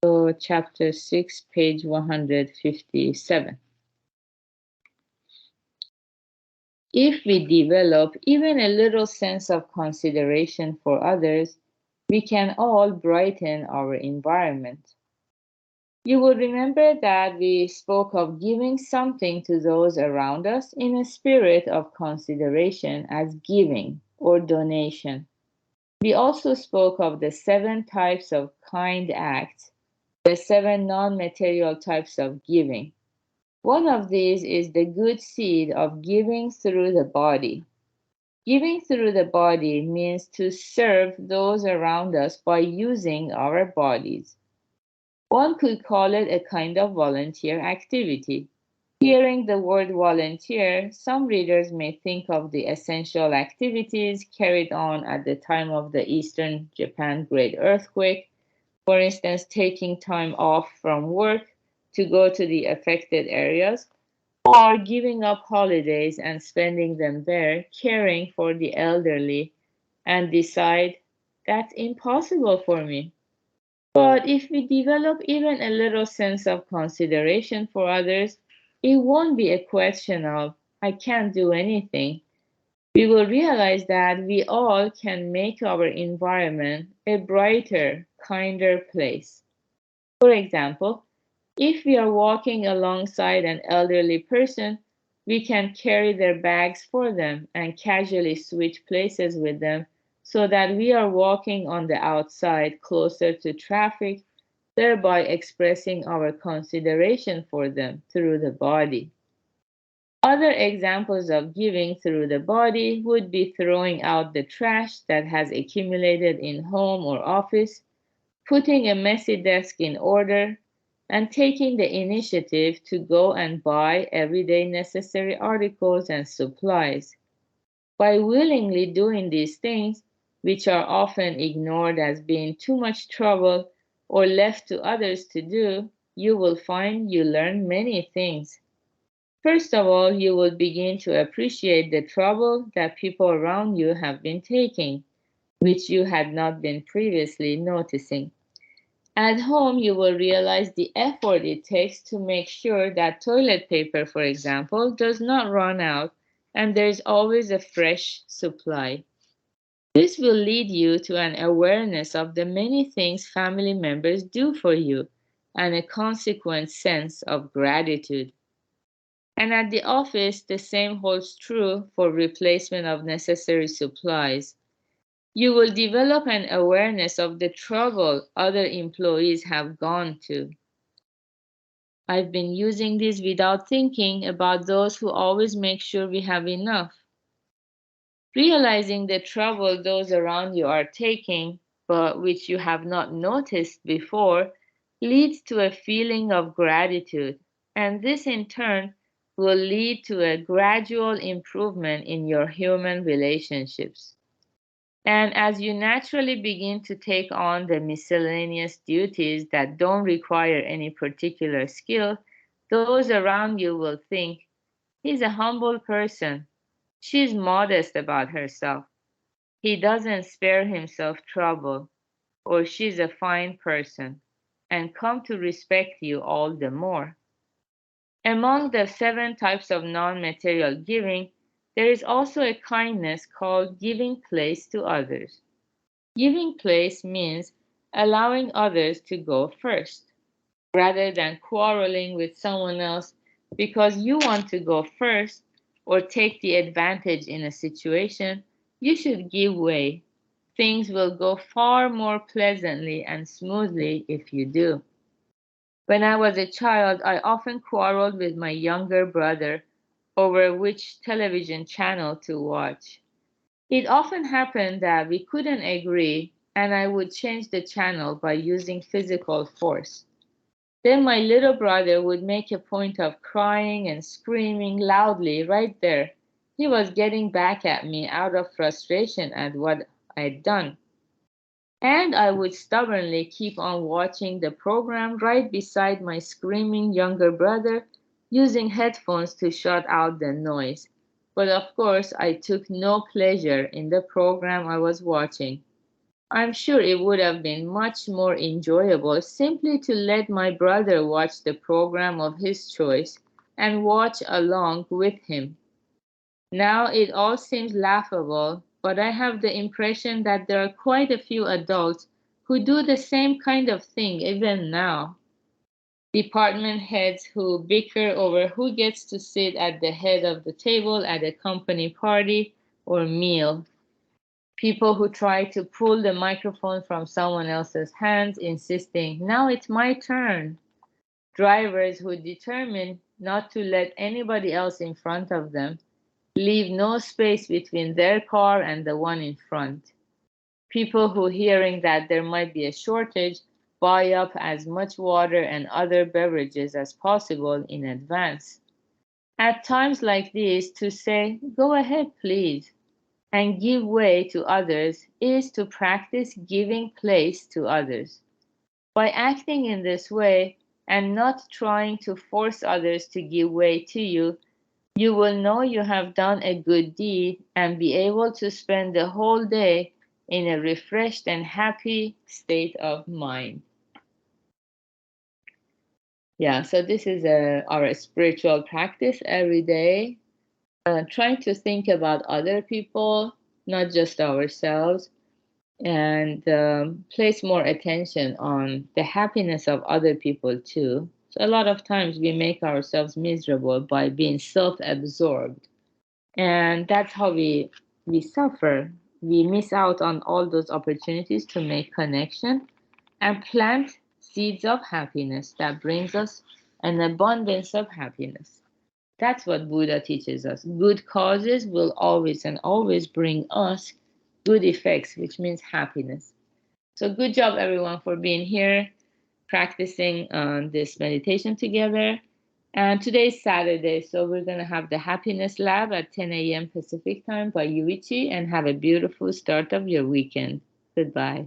So chapter 6, page 157. If we develop even a little sense of consideration for others, we can all brighten our environment. You will remember that we spoke of giving something to those around us in a spirit of consideration as giving or donation. We also spoke of the 7 types of kind acts, the 7 non material types of giving. One of these is the good seed of giving through the body. Giving through the body means to serve those around us by using our bodies. One could call it a kind of volunteer activity. Hearing the word volunteer, some readers may think of the essential activities carried on at the time of the Eastern Japan Great Earthquake, for instance, taking time off from work to go to the affected areas, or giving up holidays and spending them there, caring for the elderly, and decide that's impossible for me. But if we develop even a little sense of consideration for others, it won't be a question of, I can't do anything. We will realize that we all can make our environment a brighter, kinder place. For example, if we are walking alongside an elderly person, we can carry their bags for them and casually switch places with them so that we are walking on the outside closer to traffic, thereby expressing our consideration for them through the body. Other examples of giving through the body would be throwing out the trash that has accumulated in home or office, putting a messy desk in order, and taking the initiative to go and buy everyday necessary articles and supplies. By willingly doing these things, which are often ignored as being too much trouble or left to others to do, you will find you learn many things. First of all, you will begin to appreciate the trouble that people around you have been taking, which you had not been previously noticing. At home, you will realize the effort it takes to make sure that toilet paper, for example, does not run out and there is always a fresh supply. This will lead you to an awareness of the many things family members do for you and a consequent sense of gratitude. And at the office, the same holds true for replacement of necessary supplies. You will develop an awareness of the trouble other employees have gone to. I've been using this without thinking about those who always make sure we have enough. Realizing the trouble those around you are taking, but which you have not noticed before, leads to a feeling of gratitude, and this in turn will lead to a gradual improvement in your human relationships. And as you naturally begin to take on the miscellaneous duties that don't require any particular skill, those around you will think, he's a humble person. She's modest about herself. He doesn't spare himself trouble. Or she's a fine person, and come to respect you all the more. Among the 7 types of non material giving, there is also a kindness called giving place to others. Giving place means allowing others to go first, rather than quarreling with someone else because you want to go first or take the advantage in a situation. You should give way. Things will go far more pleasantly and smoothly if you do. When I was a child, I often quarreled with my younger brother over which television channel to watch. It often happened that we couldn't agree, and I would change the channel by using physical force. Then my little brother would make a point of crying and screaming loudly right there. He was getting back at me out of frustration at what I'd done. And I would stubbornly keep on watching the program right beside my screaming younger brother, using headphones to shut out the noise. But of course, I took no pleasure in the program I was watching. I'm sure it would have been much more enjoyable simply to let my brother watch the program of his choice and watch along with him. Now it all seems laughable, but I have the impression that there are quite a few adults who do the same kind of thing even now. Department heads who bicker over who gets to sit at the head of the table at a company party or meal. People who try to pull the microphone from someone else's hands, insisting, now it's my turn. Drivers who determine not to let anybody else in front of them, leave no space between their car and the one in front. People who, hearing that there might be a shortage, buy up as much water and other beverages as possible in advance. At times like these, to say, go ahead, please, and give way to others is to practice giving place to others. By acting in this way and not trying to force others to give way to you, you will know you have done a good deed and be able to spend the whole day in a refreshed and happy state of mind. Yeah, so this is our spiritual practice every day. Trying to think about other people, not just ourselves, and place more attention on the happiness of other people too. So a lot of times we make ourselves miserable by being self-absorbed, and that's how we suffer. We miss out on all those opportunities to make connection and plant seeds of happiness that brings us an abundance of happiness. That's what Buddha teaches us. Good causes will always and always bring us good effects, which means happiness. So, good job, everyone, for being here, practicing this meditation together. And today is Saturday, so we're going to have the Happiness Lab at 10 a.m. Pacific time by Yuichi and have a beautiful start of your weekend. Goodbye.